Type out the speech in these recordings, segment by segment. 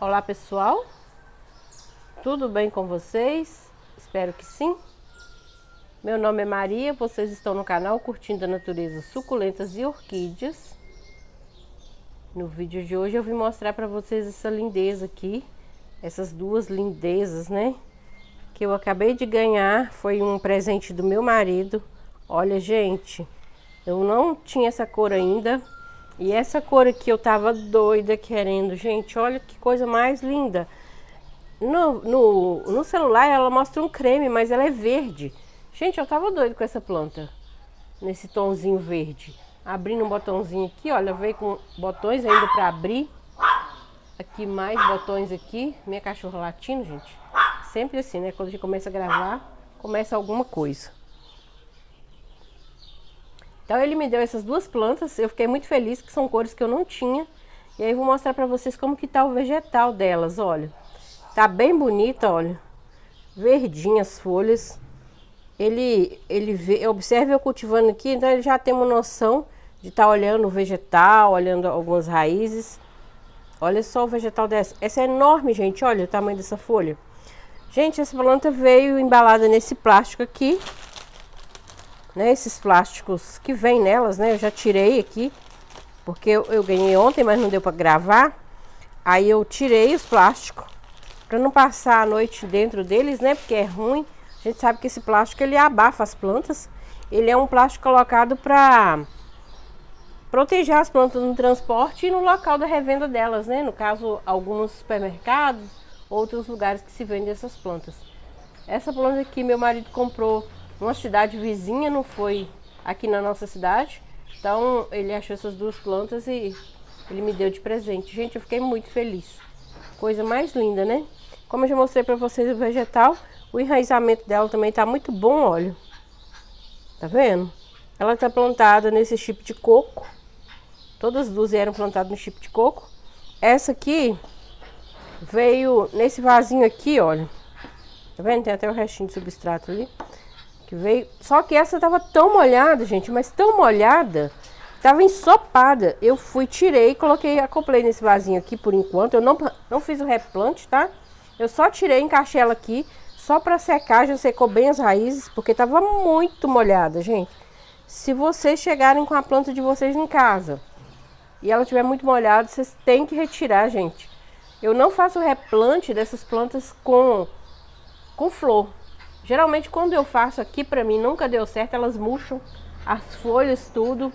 Olá pessoal, tudo bem com vocês? Espero que sim. Meu nome é Maria, vocês estão no canal Curtindo a Natureza Suculentas e Orquídeas. No vídeo de hoje eu vim mostrar para vocês essa lindeza aqui, essas duas lindezas, né? Que eu acabei de ganhar, foi um presente do meu marido. Olha gente, eu não tinha essa cor ainda. E essa cor aqui eu tava doida querendo, gente, olha que coisa mais linda. No celular ela mostra um creme, mas ela é verde. Gente, eu tava doida com essa planta, nesse tonzinho verde. Abrindo um botãozinho aqui, olha, veio com botões ainda para abrir. Aqui mais botões aqui, minha cachorra latindo, gente. Sempre assim, né, quando a gente começa a gravar, começa alguma coisa. Então ele me deu essas duas plantas, eu fiquei muito feliz que são cores que eu não tinha. E aí eu vou mostrar pra vocês como que tá o vegetal delas, olha. Tá bem bonita, olha. Verdinha as folhas. Observe eu cultivando aqui, então ele já tem uma noção de estar olhando o vegetal, olhando algumas raízes. Olha só o vegetal dessa. Essa é enorme, gente, olha o tamanho dessa folha. Gente, essa planta veio embalada nesse plástico aqui. Né, esses plásticos que vem nelas, né? Eu já tirei aqui, porque eu ganhei ontem, mas não deu para gravar. Aí eu tirei os plásticos para não passar a noite dentro deles, né? Porque é ruim. A gente sabe que esse plástico ele abafa as plantas. Ele é um plástico colocado para proteger as plantas no transporte e no local da revenda delas, né? No caso, alguns supermercados, outros lugares que se vendem essas plantas. Essa planta aqui meu marido comprou uma cidade vizinha, não foi aqui na nossa cidade. Então ele achou essas duas plantas e ele me deu de presente. Gente, eu fiquei muito feliz. Coisa mais linda, né? Como eu já mostrei para vocês o vegetal, o enraizamento dela também tá muito bom, olha. Tá vendo? Ela tá plantada nesse chip de coco. Todas as duas eram plantadas no chip de coco. Essa aqui veio nesse vasinho aqui, olha. Tá vendo? Tem até o restinho de substrato ali. Que veio, só que essa tava tão molhada, gente, mas tão molhada, tava ensopada. Eu fui, tirei, coloquei, acoplei nesse vasinho aqui por enquanto. Eu não fiz o replante, tá? Eu só tirei, encaixei ela aqui, só para secar, já secou bem as raízes, porque tava muito molhada, gente. Se vocês chegarem com a planta de vocês em casa e ela estiver muito molhada, vocês têm que retirar, gente. Eu não faço o replante dessas plantas com flor. Geralmente quando eu faço aqui, pra mim nunca deu certo, elas murcham, as folhas, tudo.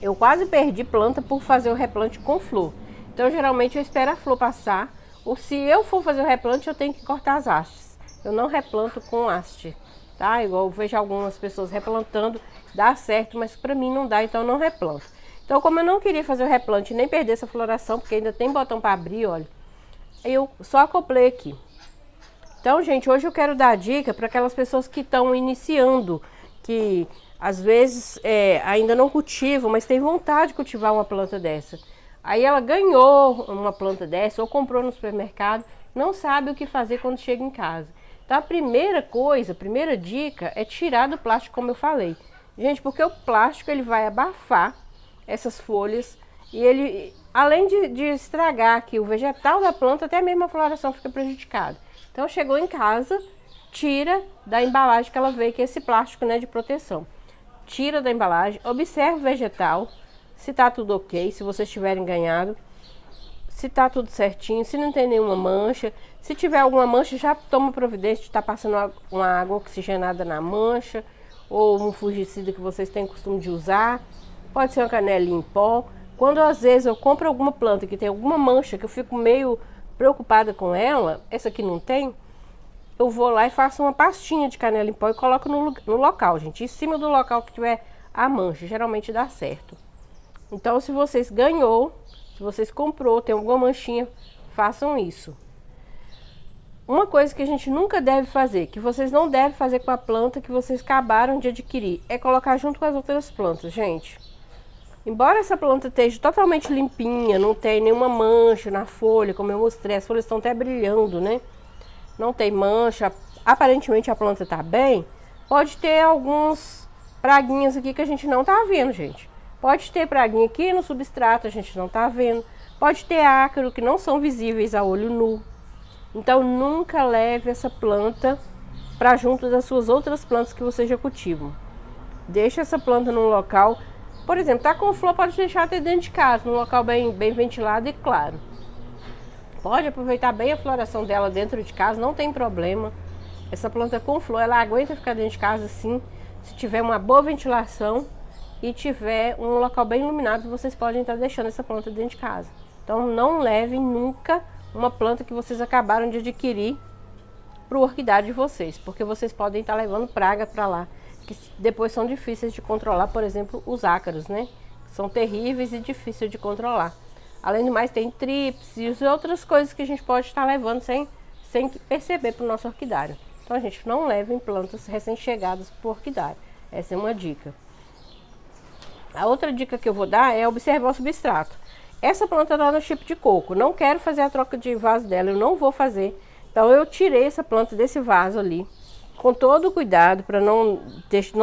Eu quase perdi planta por fazer o replante com flor. Então geralmente eu espero a flor passar, ou se eu for fazer o replante eu tenho que cortar as hastes. Eu não replanto com haste, tá? Igual eu vejo algumas pessoas replantando, dá certo, mas pra mim não dá, então eu não replanto. Então como eu não queria fazer o replante nem perder essa floração, porque ainda tem botão para abrir, olha, eu só acoplei aqui. Então, gente, hoje eu quero dar dica para aquelas pessoas que estão iniciando, que às vezes ainda não cultivam, mas tem vontade de cultivar uma planta dessa. Aí ela ganhou uma planta dessa ou comprou no supermercado, não sabe o que fazer quando chega em casa. Então, a primeira coisa, a primeira dica é tirar do plástico, como eu falei. Gente, porque o plástico ele vai abafar essas folhas e ele, além de estragar aqui o vegetal da planta, até mesmo a floração fica prejudicada. Então chegou em casa, tira da embalagem que ela veio, que é esse plástico, né, de proteção. Tira da embalagem, observe o vegetal, se tá tudo ok, se vocês tiverem ganhado, se tá tudo certinho, se não tem nenhuma mancha. Se tiver alguma mancha, já toma providência de estar passando uma água oxigenada na mancha, ou um fungicida que vocês têm costume de usar. Pode ser uma canelinha em pó. Quando às vezes eu compro alguma planta que tem alguma mancha, que eu fico meio preocupada com ela, essa aqui não tem, eu vou lá e faço uma pastinha de canela em pó e coloco no local, gente, em cima do local que tiver a mancha, geralmente dá certo. Então se vocês ganhou, se vocês comprou, tem alguma manchinha, façam isso. Uma coisa que a gente nunca deve fazer, que vocês não devem fazer com a planta que vocês acabaram de adquirir, é colocar junto com as outras plantas, gente. Embora essa planta esteja totalmente limpinha, não tem nenhuma mancha na folha, como eu mostrei, as folhas estão até brilhando, né? Não tem mancha, aparentemente a planta tá bem. Pode ter alguns praguinhas aqui que a gente não tá vendo, gente. Pode ter praguinha aqui no substrato, a gente não tá vendo. Pode ter ácaro que não são visíveis a olho nu. Então nunca leve essa planta para junto das suas outras plantas que você já cultiva. Deixa essa planta num local, por exemplo, tá com flor, pode deixar até dentro de casa, num local bem ventilado e claro. Pode aproveitar bem a floração dela dentro de casa, não tem problema. Essa planta com flor, ela aguenta ficar dentro de casa sim, se tiver uma boa ventilação e tiver um local bem iluminado, vocês podem estar deixando essa planta dentro de casa. Então não levem nunca uma planta que vocês acabaram de adquirir para o orquidário de vocês, porque vocês podem estar levando praga para lá, que depois são difíceis de controlar, por exemplo, os ácaros, né? São terríveis e difíceis de controlar. Além do mais, tem trips e outras coisas que a gente pode estar levando sem perceber para o nosso orquidário. Então, a gente não leva em plantas recém-chegadas para o orquidário. Essa é uma dica. A outra dica que eu vou dar é observar o substrato. Essa planta está no tipo de coco. Não quero fazer a troca de vaso dela, eu não vou fazer. Então, eu tirei essa planta desse vaso ali, com todo o cuidado, para não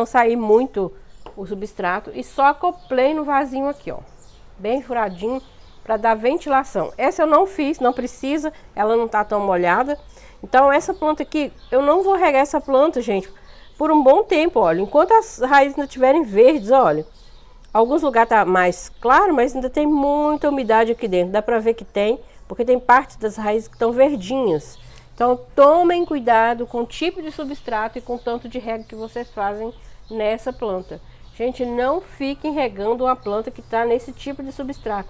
sair muito o substrato. E só acoplei no vasinho aqui, ó. Bem furadinho, para dar ventilação. Essa eu não fiz, não precisa, ela não está tão molhada. Então essa planta aqui, eu não vou regar essa planta, gente, por um bom tempo, olha. Enquanto as raízes ainda estiverem verdes, olha. Alguns lugares tá mais claro, mas ainda tem muita umidade aqui dentro. Dá para ver que tem, porque tem parte das raízes que estão verdinhas. Então tomem cuidado com o tipo de substrato e com o tanto de rega que vocês fazem nessa planta. Gente, não fiquem regando uma planta que está nesse tipo de substrato.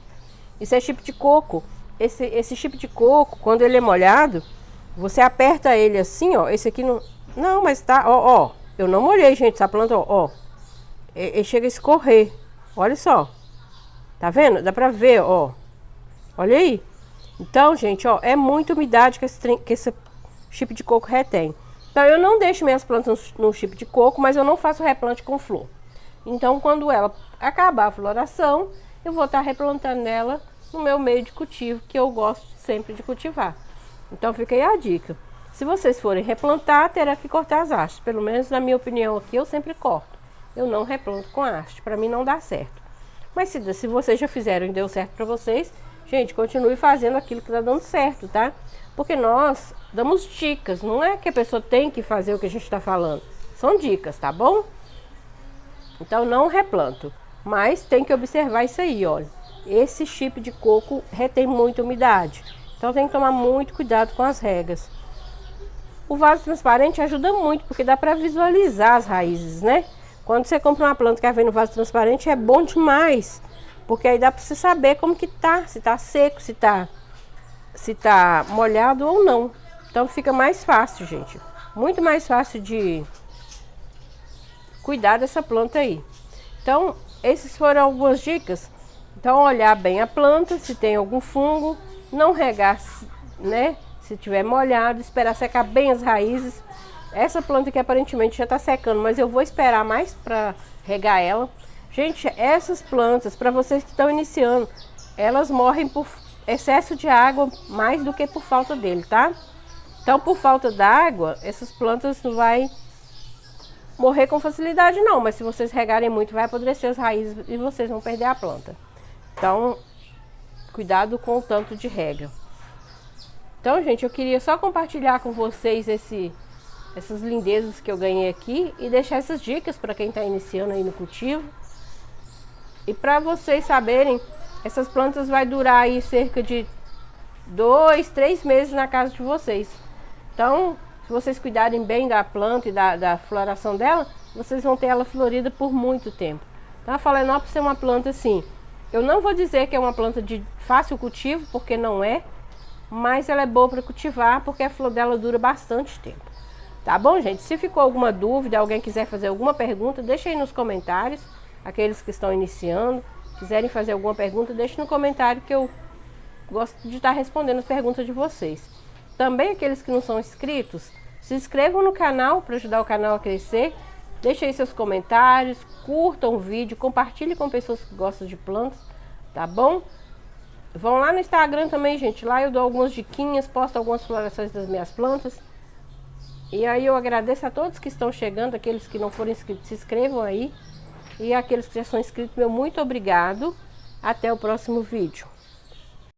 Isso é chip de coco. Esse chip de coco, quando ele é molhado, você aperta ele assim, ó. Esse aqui não... Não, mas tá... Ó. Eu não molhei, gente, essa planta, ó. Ele chega a escorrer. Olha só. Tá vendo? Dá pra ver, ó. Olha aí. Então, gente, ó. É muita umidade que esse chip de coco retém. Então, eu não deixo minhas plantas no chip de coco, mas eu não faço replante com flor. Então, quando ela acabar a floração, eu vou estar replantando ela no meu meio de cultivo, que eu gosto sempre de cultivar. Então fica aí a dica. Se vocês forem replantar, terá que cortar as hastes. Pelo menos na minha opinião aqui, eu sempre corto. Eu não replanto com haste, para mim não dá certo. Mas se vocês já fizeram e deu certo para vocês, gente, continue fazendo aquilo que está dando certo, tá? Porque nós damos dicas, não é que a pessoa tem que fazer o que a gente está falando. São dicas, tá bom? Então não replanto. Mas tem que observar isso aí, olha. Esse chip de coco retém muita umidade. Então tem que tomar muito cuidado com as regas. O vaso transparente ajuda muito, porque dá para visualizar as raízes, né? Quando você compra uma planta que vem no vaso transparente, é bom demais. Porque aí dá para você saber como que tá. Se tá seco, se tá molhado ou não. Então fica mais fácil, gente. Muito mais fácil de cuidar dessa planta aí. Então, essas foram algumas dicas. Então, olhar bem a planta, se tem algum fungo, não regar, né? Se tiver molhado, esperar secar bem as raízes. Essa planta aqui aparentemente já está secando, mas eu vou esperar mais para regar ela. Gente, essas plantas, para vocês que estão iniciando, elas morrem por excesso de água mais do que por falta dele, tá? Então, por falta d'água, essas plantas não vai morrer com facilidade não, mas se vocês regarem muito, vai apodrecer as raízes e vocês vão perder a planta. Então, cuidado com o tanto de rega. Então, gente, eu queria só compartilhar com vocês essas lindezas que eu ganhei aqui e deixar essas dicas para quem está iniciando aí no cultivo. E para vocês saberem, essas plantas vai durar aí cerca de 2, 3 meses na casa de vocês. Então, se vocês cuidarem bem da planta e da floração dela, vocês vão ter ela florida por muito tempo. Então, a Phalaenopsis é uma planta assim, eu não vou dizer que é uma planta de fácil cultivo, porque não é, mas ela é boa para cultivar, porque a flor dela dura bastante tempo. Tá bom, gente? Se ficou alguma dúvida, alguém quiser fazer alguma pergunta, deixa aí nos comentários. Aqueles que estão iniciando, quiserem fazer alguma pergunta, deixe no comentário que eu gosto de estar respondendo as perguntas de vocês. Também aqueles que não são inscritos, se inscrevam no canal para ajudar o canal a crescer. Deixem aí seus comentários, curtam o vídeo, compartilhem com pessoas que gostam de plantas, tá bom? Vão lá no Instagram também, gente. Lá eu dou algumas diquinhas, posto algumas florações das minhas plantas. E aí eu agradeço a todos que estão chegando, aqueles que não foram inscritos, se inscrevam aí. E aqueles que já são inscritos, meu muito obrigado. Até o próximo vídeo.